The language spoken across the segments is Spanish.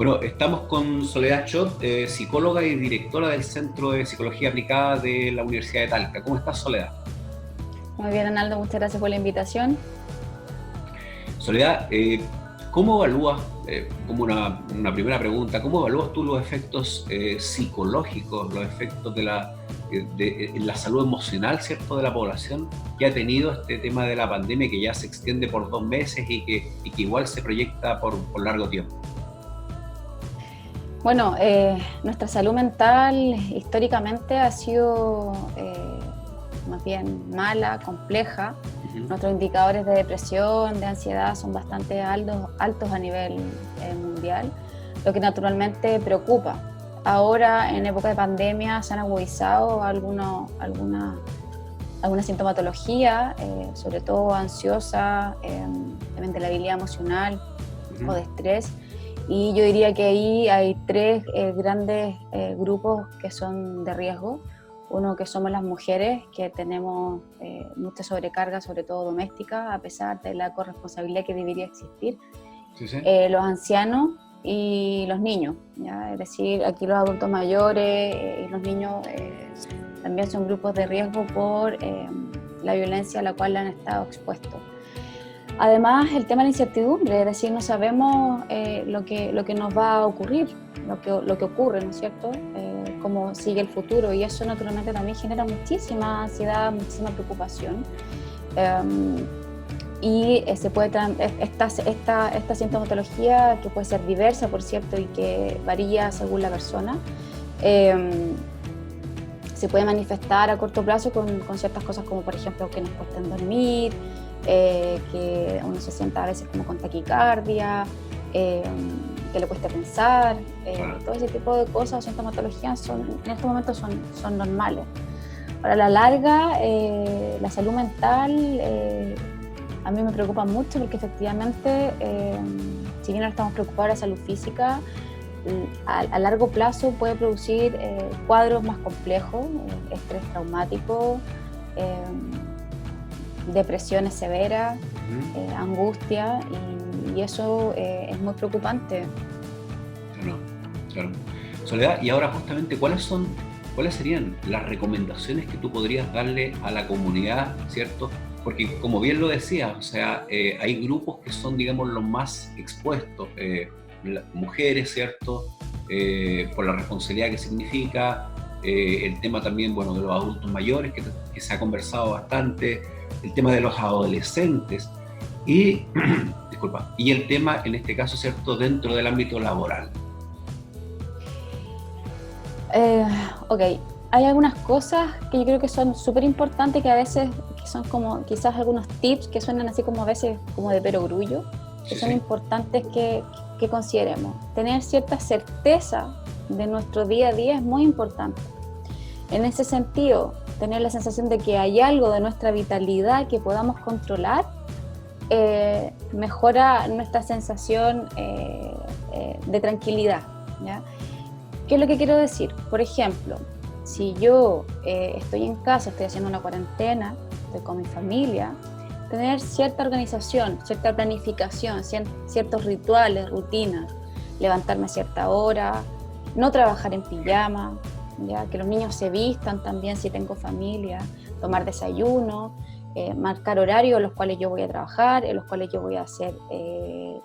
Bueno, estamos con Soledad Chot, psicóloga y directora del Centro de Psicología Aplicada de la Universidad de Talca. ¿Cómo estás, Soledad? Muy bien, Arnaldo, muchas gracias por la invitación. Soledad, ¿cómo evalúas, como una primera pregunta, cómo evalúas tú los efectos psicológicos, los efectos en la salud emocional, ¿cierto?, de la población que ha tenido este tema de la pandemia que ya se extiende por 2 meses y que igual se proyecta por largo tiempo? Bueno, nuestra salud mental históricamente ha sido más bien mala, compleja. Uh-huh. Nuestros indicadores de depresión, de ansiedad son bastante altos a nivel mundial, lo que naturalmente preocupa. Ahora, en época de pandemia, se han agudizado alguna sintomatología, sobre todo ansiosa, también de la habilidad emocional o de estrés. Y yo diría que ahí hay tres grandes grupos que son de riesgo. Uno que somos las mujeres, que tenemos mucha sobrecarga, sobre todo doméstica, a pesar de la corresponsabilidad que debería existir. Sí, sí. Los ancianos y los niños, ¿ya? Es decir, aquí los adultos mayores y los niños también son grupos de riesgo por la violencia a la cual han estado expuestos. Además, el tema de la incertidumbre, es decir, no sabemos lo que nos va a ocurrir, lo que ocurre, ¿no es cierto? Cómo sigue el futuro, y eso naturalmente también genera muchísima ansiedad, muchísima preocupación. Y se puede esta sintomatología, que puede ser diversa, por cierto, y que varía según la persona, se puede manifestar a corto plazo con ciertas cosas como, por ejemplo, que nos cuesten dormir, que uno se sienta a veces como con taquicardia, que le cueste pensar, Claro. todo ese tipo de cosas o sintomatologías en estos momentos son normales. Para la larga, la salud mental a mí me preocupa mucho, porque efectivamente, si bien ahora estamos preocupados de la salud física, a largo plazo puede producir cuadros más complejos, estrés traumático, depresiones severas, angustia, y eso es muy preocupante. Claro, claro. Soledad, y ahora justamente, ¿cuáles serían las recomendaciones que tú podrías darle a la comunidad, ¿cierto? Porque, como bien lo decías, o sea, hay grupos que son, digamos, los más expuestos, mujeres, ¿cierto? Por la responsabilidad que significa, el tema también, bueno, de los adultos mayores, que se ha conversado bastante, el tema de los adolescentes y, disculpa, y el tema, en este caso, ¿cierto?, dentro del ámbito laboral. Ok, hay algunas cosas que yo creo que son súper importantes, que a veces que son como quizás algunos tips que suenan así como a veces como de perogrullo, que Sí, son sí. importantes que consideremos. Tener cierta certeza de nuestro día a día es muy importante. En ese sentido, tener la sensación de que hay algo de nuestra vitalidad que podamos controlar, mejora nuestra sensación de tranquilidad, ¿ya? ¿Qué es lo que quiero decir? Por ejemplo, si yo estoy en casa, estoy haciendo una cuarentena, estoy con mi familia, tener cierta organización, cierta planificación, ciertos rituales, rutinas, levantarme a cierta hora, no trabajar en pijama, ¿ya? Que los niños se vistan también si tengo familia, tomar desayuno, marcar horarios en los cuales yo voy a trabajar, en los cuales yo voy a hacer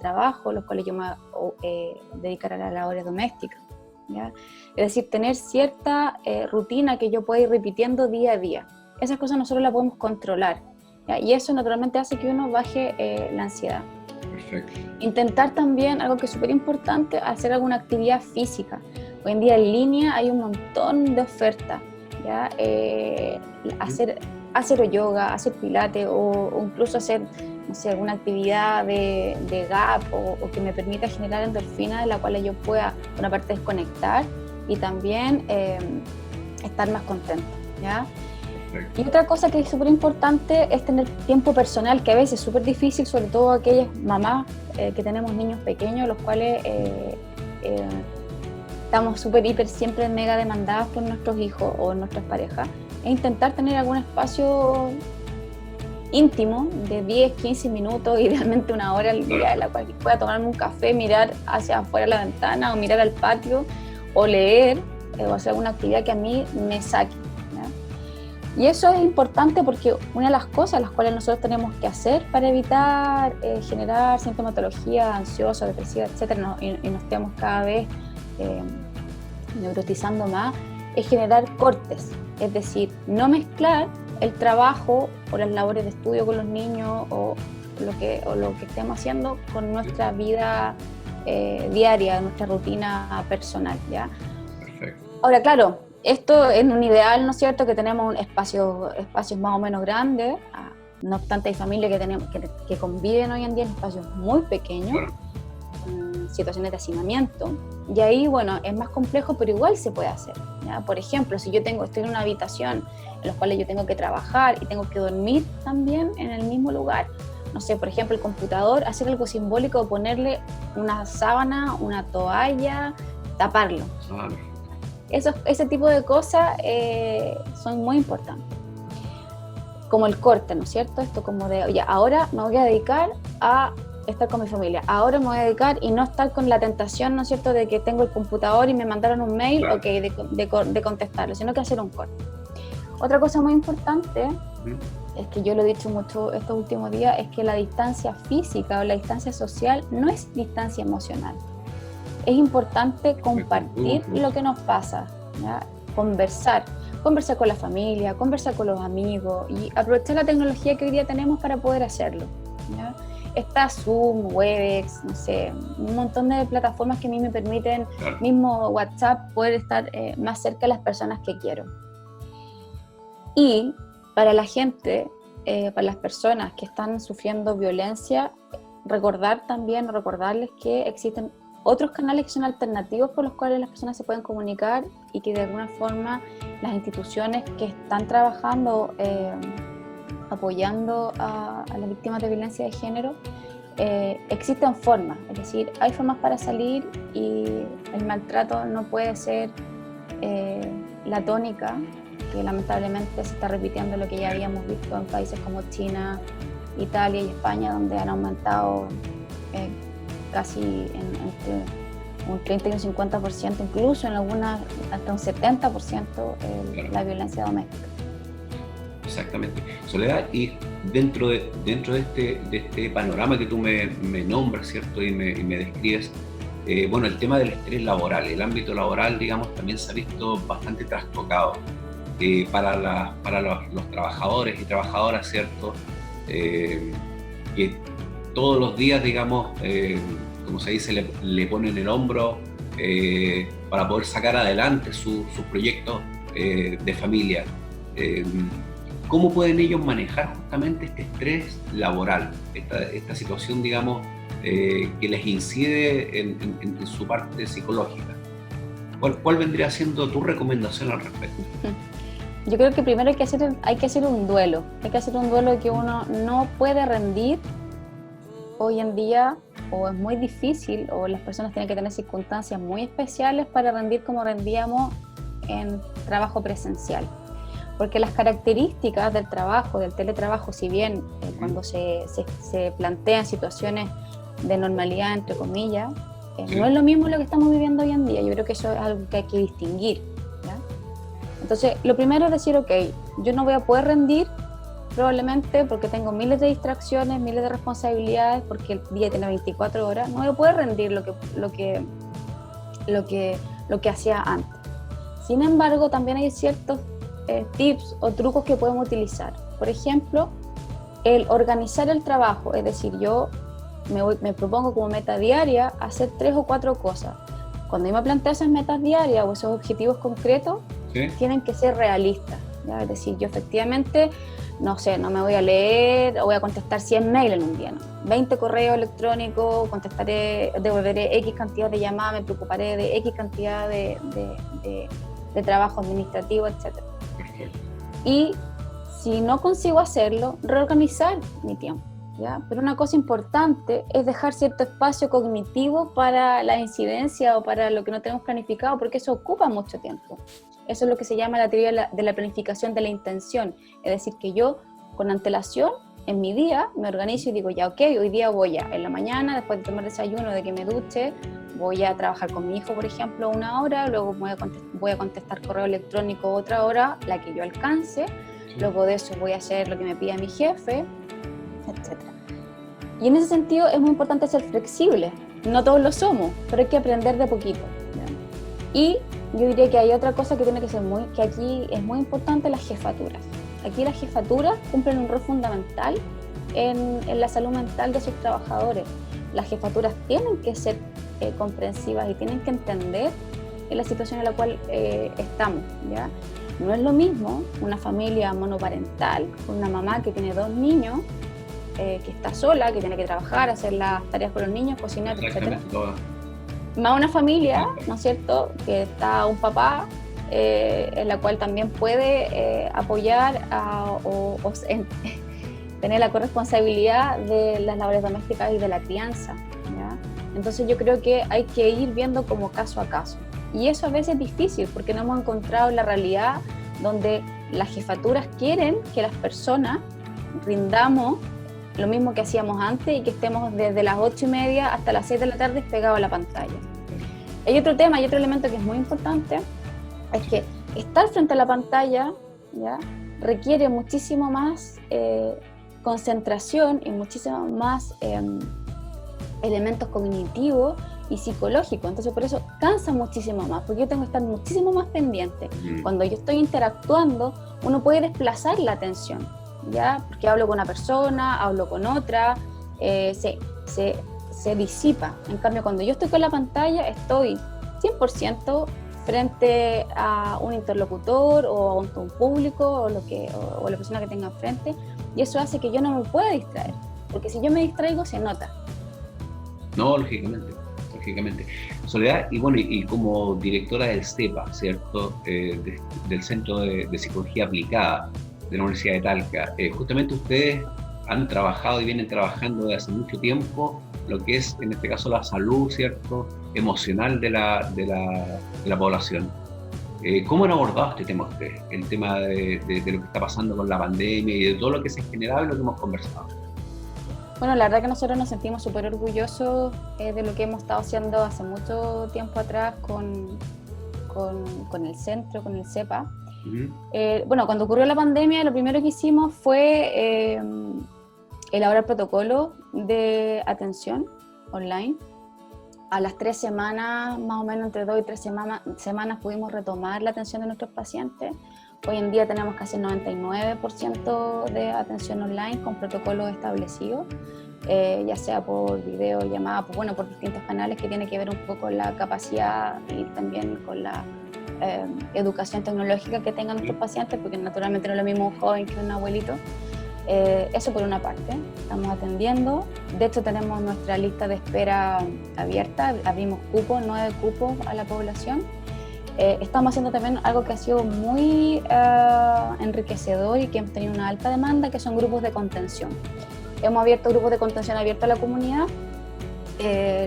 trabajo, en los cuales yo me voy a dedicar a las labores domésticas, ¿ya? Es decir, tener cierta rutina que yo pueda ir repitiendo día a día. Esas cosas nosotros las podemos controlar, ¿ya? Y eso naturalmente hace que uno baje la ansiedad. Perfecto. Intentar también, algo que es súper importante, hacer alguna actividad física. Hoy en día en línea hay un montón de ofertas, ¿ya? Hacer yoga, hacer pilates, o incluso hacer, no sé, alguna actividad de gap, o que me permita generar endorfina, de la cual yo pueda, una parte, desconectar y también estar más contenta, ¿ya? Perfecto. Y otra cosa que es súper importante es tener tiempo personal, que a veces es súper difícil, sobre todo aquellas mamás que tenemos niños pequeños, los cuales estamos súper, hiper, siempre mega demandadas por nuestros hijos o nuestras parejas, e intentar tener algún espacio íntimo de 10, 15 minutos, idealmente una hora al día, en la cual pueda tomarme un café, mirar hacia afuera de la ventana o mirar al patio o leer o hacer alguna actividad que a mí me saque, ¿ya? Y eso es importante porque una de las cosas las cuales nosotros tenemos que hacer para evitar generar sintomatología ansiosa, depresiva, etcétera, y nos estemos cada vez neurotizando más, es generar cortes, es decir, no mezclar el trabajo o las labores de estudio con los niños o lo que estemos haciendo con nuestra vida diaria, nuestra rutina personal, ¿ya? Perfecto. Ahora, claro, esto es un ideal, ¿no es cierto?, que tenemos espacios más o menos grandes, no obstante hay familias que conviven hoy en día en espacios muy pequeños, Claro. Situaciones de hacinamiento, y ahí, bueno, es más complejo, pero igual se puede hacer, ¿ya? Por ejemplo, si yo estoy en una habitación en la cual yo tengo que trabajar y tengo que dormir también en el mismo lugar, no sé, por ejemplo, el computador, hacer algo simbólico, ponerle una sábana, una toalla, taparlo. Vale. Ese tipo de cosas son muy importantes. Como el corte, ¿no es cierto? Esto como de, oye, ahora me voy a dedicar a estar con mi familia, ahora me voy a dedicar y no estar con la tentación, ¿no es cierto?, de que tengo el computador y me mandaron un mail, Claro. ok, de contestarlo, sino que hacer un corte. Otra cosa muy importante, es que yo lo he dicho mucho estos últimos días, es que la distancia física o la distancia social no es distancia emocional. Es importante compartir lo que nos pasa, ¿ya? Conversar con la familia, conversar con los amigos y aprovechar la tecnología que hoy día tenemos para poder hacerlo, ¿ya? Está Zoom, Webex, no sé, un montón de plataformas que a mí me permiten, claro, mismo WhatsApp, poder estar más cerca de las personas que quiero. Y para la gente, para las personas que están sufriendo violencia, recordarles que existen otros canales que son alternativos por los cuales las personas se pueden comunicar y que de alguna forma las instituciones que están trabajando apoyando a las víctimas de violencia de género, existen formas, es decir, hay formas para salir y el maltrato no puede ser la tónica, que lamentablemente se está repitiendo lo que ya habíamos visto en países como China, Italia y España, donde han aumentado casi entre un 30 y un 50%, incluso en algunas hasta un 70% la violencia doméstica. Exactamente. Soledad, y dentro de este panorama que tú me nombras, ¿cierto? Y me describes, bueno, el tema del estrés laboral, el ámbito laboral, digamos, también se ha visto bastante trastocado para los trabajadores y trabajadoras, ¿cierto? Que todos los días, digamos, como se dice, le ponen el hombro para poder sacar adelante sus proyectos de familia. ¿Cómo pueden ellos manejar justamente este estrés laboral, esta situación, digamos, que les incide en su parte psicológica? ¿Cuál vendría siendo tu recomendación al respecto? Yo creo que primero hay que hacer un duelo. Hay que hacer un duelo que uno no puede rendir hoy en día, o es muy difícil, o las personas tienen que tener circunstancias muy especiales para rendir como rendíamos en trabajo presencial. Porque las características del trabajo, del teletrabajo, si bien cuando se plantean situaciones de normalidad, entre comillas, no es lo mismo lo que estamos viviendo hoy en día. Yo creo que eso es algo que hay que distinguir, ¿ya? Entonces, lo primero es decir, ok, yo no voy a poder rendir probablemente porque tengo miles de distracciones, miles de responsabilidades, porque el día tiene 24 horas, no voy a poder rendir lo que hacía antes. Sin embargo, también hay ciertos tips o trucos que podemos utilizar. Por ejemplo, el organizar el trabajo, es decir, yo me propongo como meta diaria hacer 3 o 4 cosas. Cuando yo me planteo esas metas diarias o esos objetivos concretos, tienen que ser realistas, ¿ya? Es decir, yo efectivamente, no sé, no me voy a leer o voy a contestar 100 mails en un día, ¿no? 20 correos electrónicos, devolveré X cantidad de llamadas, me preocuparé de X cantidad de trabajo administrativo, etc. Y si no consigo hacerlo, reorganizar mi tiempo, ¿ya? Pero una cosa importante es dejar cierto espacio cognitivo para la incidencia o para lo que no tenemos planificado, porque eso ocupa mucho tiempo. Eso es lo que se llama la teoría de la planificación de la intención, es decir, que yo con antelación en mi día me organizo y digo, ya, ok, hoy día voy en la mañana, después de tomar desayuno, de que me duche, voy a trabajar con mi hijo, por ejemplo, 1 hora, luego voy a contestar correo electrónico otra hora, la que yo alcance, luego de eso voy a hacer lo que me pida mi jefe, etc. Y en ese sentido es muy importante ser flexible. No todos lo somos, pero hay que aprender de poquito, ¿ya? Y yo diría que hay otra cosa que tiene que ser que aquí es muy importante, las jefaturas. Aquí las jefaturas cumplen un rol fundamental en la salud mental de sus trabajadores. Las jefaturas tienen que ser comprensivas y tienen que entender la situación en la cual estamos, ¿ya? No es lo mismo una familia monoparental con una mamá que tiene 2 niños, que está sola, que tiene que trabajar, hacer las tareas con los niños, cocinar, etc. Más una familia, ¿no es cierto?, que está un papá en la cual también puede apoyar tener la corresponsabilidad de las labores domésticas y de la crianza, ¿ya? Entonces yo creo que hay que ir viendo como caso a caso. Y eso a veces es difícil porque no hemos encontrado la realidad donde las jefaturas quieren que las personas rindamos lo mismo que hacíamos antes y que estemos desde las 8:30 hasta las 6 de la tarde pegados a la pantalla. Hay otro tema, hay otro elemento que es muy importante, es que estar frente a la pantalla, ¿ya?, requiere muchísimo más concentración y muchísimo más elementos cognitivos y psicológicos. Entonces por eso cansa muchísimo más, porque yo tengo que estar muchísimo más pendiente. Cuando yo estoy interactuando, uno puede desplazar la atención, ¿ya? Porque hablo con una persona, hablo con otra, se disipa. En cambio, cuando yo estoy con la pantalla, estoy 100% frente a un interlocutor o a un público o la persona que tenga enfrente, y eso hace que yo no me pueda distraer, porque si yo me distraigo se nota. No, lógicamente. Soledad, y bueno, y como directora del CEPA, ¿cierto?, del Centro de Psicología Aplicada de la Universidad de Talca, justamente ustedes han trabajado y vienen trabajando desde hace mucho tiempo lo que es, en este caso, la salud, ¿cierto?, emocional de la población. ¿Cómo han abordado este tema ustedes? El tema de lo que está pasando con la pandemia y de todo lo que se ha generado y lo que hemos conversado. Bueno, la verdad que nosotros nos sentimos súper orgullosos de lo que hemos estado haciendo hace mucho tiempo atrás con el centro, con el CEPA. Bueno, cuando ocurrió la pandemia, lo primero que hicimos fue elaborar protocolo de atención online. A las 3 semanas, más o menos entre 2 y 3 semanas, pudimos retomar la atención de nuestros pacientes. Hoy en día tenemos casi el 99% de atención online con protocolos establecidos, ya sea por video, llamada, por distintos canales, que tiene que ver un poco con la capacidad y también con la educación tecnológica que tengan nuestros pacientes, porque naturalmente no es lo mismo un joven que un abuelito. Eso por una parte, estamos atendiendo. De hecho tenemos nuestra lista de espera abierta, abrimos 9 cupos a la población. Estamos haciendo también algo que ha sido muy enriquecedor y que hemos tenido una alta demanda, que son grupos de contención. Hemos abierto grupos de contención abiertos a la comunidad,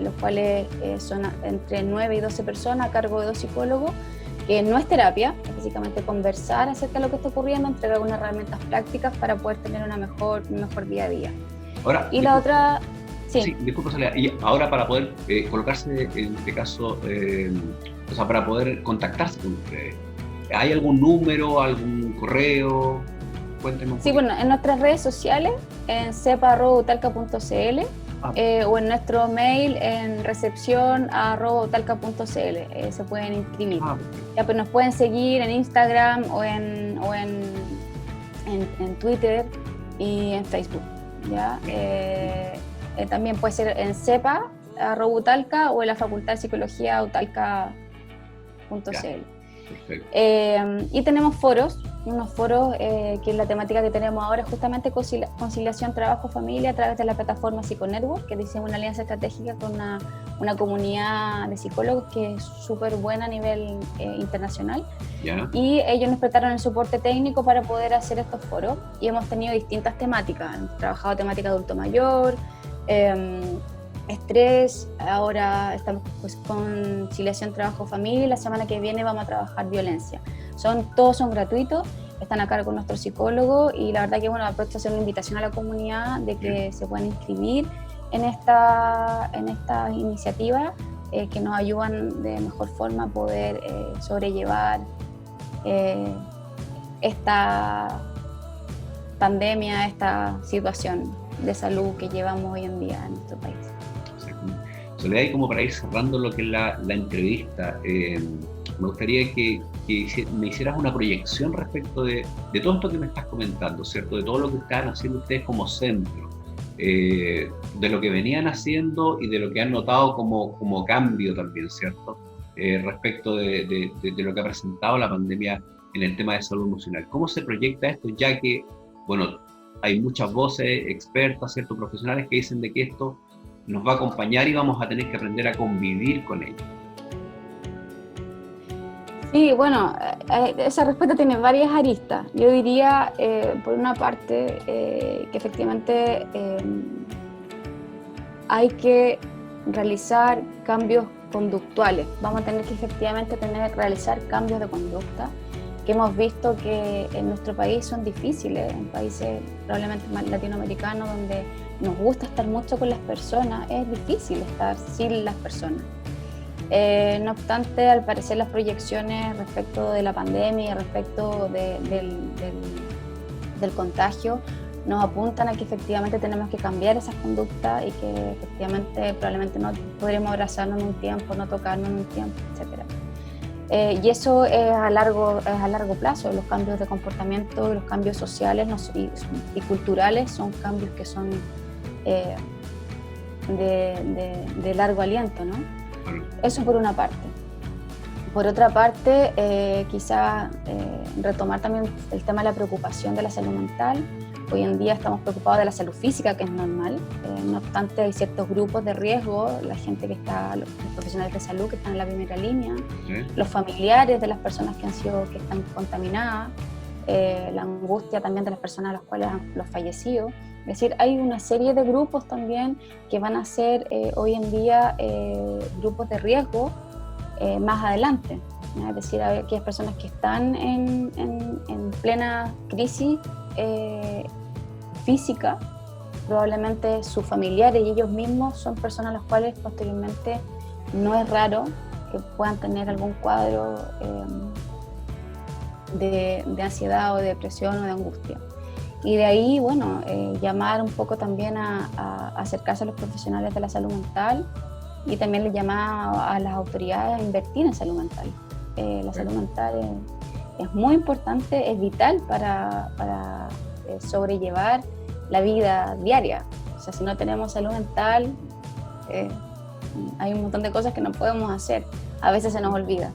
los cuales son entre 9 y 12 personas a cargo de 2 psicólogos, que no es terapia, es básicamente conversar acerca de lo que está ocurriendo, entregar unas herramientas prácticas para poder tener un mejor día a día. Ahora, y la otra... Sí, disculpa, Soledad. Y ahora para poder colocarse, en este caso, o sea, para poder contactarse con ustedes, ¿hay algún número, algún correo? Cuéntenos. Sí, bueno, en nuestras redes sociales, en cepa@utalca.cl, o en nuestro mail en recepción@utalca.cl, se pueden inscribir. Ya, pues nos pueden seguir en Instagram o en Twitter y en Facebook, ¿ya? También puede ser en cepa@utalca o en la Facultad de Psicología utalca.cl. Y tenemos unos foros que la temática que tenemos ahora es justamente conciliación trabajo-familia a través de la plataforma Psiconetwork, que dice una alianza estratégica con una comunidad de psicólogos que es súper buena a nivel internacional. Y ellos nos prestaron el soporte técnico para poder hacer estos foros, y hemos tenido distintas temáticas. Hemos trabajado temática adulto mayor, estrés, ahora estamos pues con conciliación trabajo-familia, y la semana que viene vamos a trabajar violencia. Todos son gratuitos. están a cargo nuestros psicólogos y la verdad que bueno, aprovecho a hacer una invitación a la comunidad de que se puedan inscribir en esta iniciativa que nos ayudan de mejor forma a poder sobrellevar esta pandemia, esta situación de salud que llevamos hoy en día en nuestro país. Soledad, y como para ir cerrando lo que es la entrevista, me gustaría que me hicieras una proyección respecto de todo esto que me estás comentando, ¿cierto? De todo lo que están haciendo ustedes como centro, de lo que venían haciendo y de lo que han notado como cambio también, ¿cierto? Respecto de lo que ha presentado la pandemia en el tema de salud emocional. ¿Cómo se proyecta esto? Ya que, bueno, hay muchas voces expertas, ¿cierto? Profesionales que dicen de que esto nos va a acompañar y vamos a tener que aprender a convivir con ello. Sí, bueno, esa respuesta tiene varias aristas. Yo diría, por una parte, que efectivamente hay que realizar cambios conductuales. Vamos a tener que efectivamente realizar cambios de conducta que hemos visto que en nuestro país son difíciles, en países probablemente más latinoamericanos donde nos gusta estar mucho con las personas, es difícil estar sin las personas. No obstante, al parecer las proyecciones respecto de la pandemia y respecto del contagio nos apuntan a que efectivamente tenemos que cambiar esas conductas y que efectivamente probablemente no podremos abrazarnos en un tiempo, no tocarnos en un tiempo, etc. Y eso es a largo plazo. Los cambios de comportamiento, los cambios sociales y culturales son cambios que son de largo aliento, ¿no? Eso por una parte. Por otra parte, quizá retomar también el tema de la preocupación de la salud mental. Hoy en día estamos preocupados de la salud física, que es normal. No obstante, hay ciertos grupos de riesgo, la gente que está, los profesionales de salud que están en la primera línea, los familiares de las personas que están contaminadas, la angustia también de las personas a las cuales los fallecidos. Es decir, hay una serie de grupos también que van a ser hoy en día grupos de riesgo más adelante, ¿no? Es decir, hay aquellas personas que están en plena crisis física, probablemente sus familiares y ellos mismos son personas a las cuales posteriormente no es raro que puedan tener algún cuadro de ansiedad o de depresión o de angustia. Y de ahí, bueno, llamar un poco también a acercarse a los profesionales de la salud mental y también le llamar a las autoridades a invertir en salud mental. La salud mental es muy importante, es vital para sobrellevar la vida diaria. O sea, si no tenemos salud mental, hay un montón de cosas que no podemos hacer. A veces se nos olvida.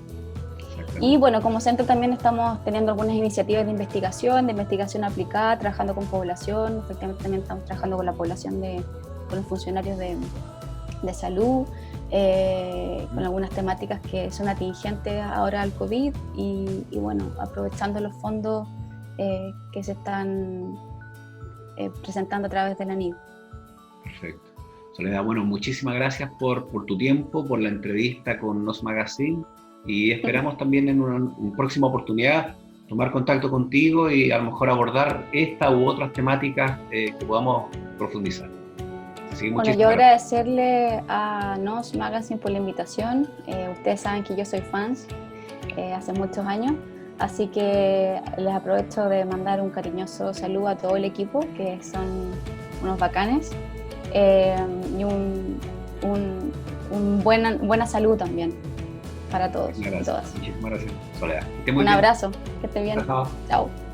Y bueno, como centro también estamos teniendo algunas iniciativas de investigación aplicada, trabajando con población. Efectivamente también estamos trabajando con la población, con los funcionarios de salud, con algunas temáticas que son atingentes ahora al COVID y bueno, aprovechando los fondos que se están presentando a través de la NID. Perfecto. Soledad, bueno, muchísimas gracias por tu tiempo, por la entrevista con Nos Magazine y esperamos también en una próxima oportunidad tomar contacto contigo y a lo mejor abordar esta u otras temáticas que podamos profundizar. Bueno, yo agradecerle a Nos Magazine por la invitación. Ustedes saben que yo soy fans hace muchos años, así que les aprovecho de mandar un cariñoso saludo a todo el equipo, que son unos bacanes, y buena salud también para todos y todas. Muchísimas gracias, Soledad. Un abrazo, que esté bien. Chao. Chao.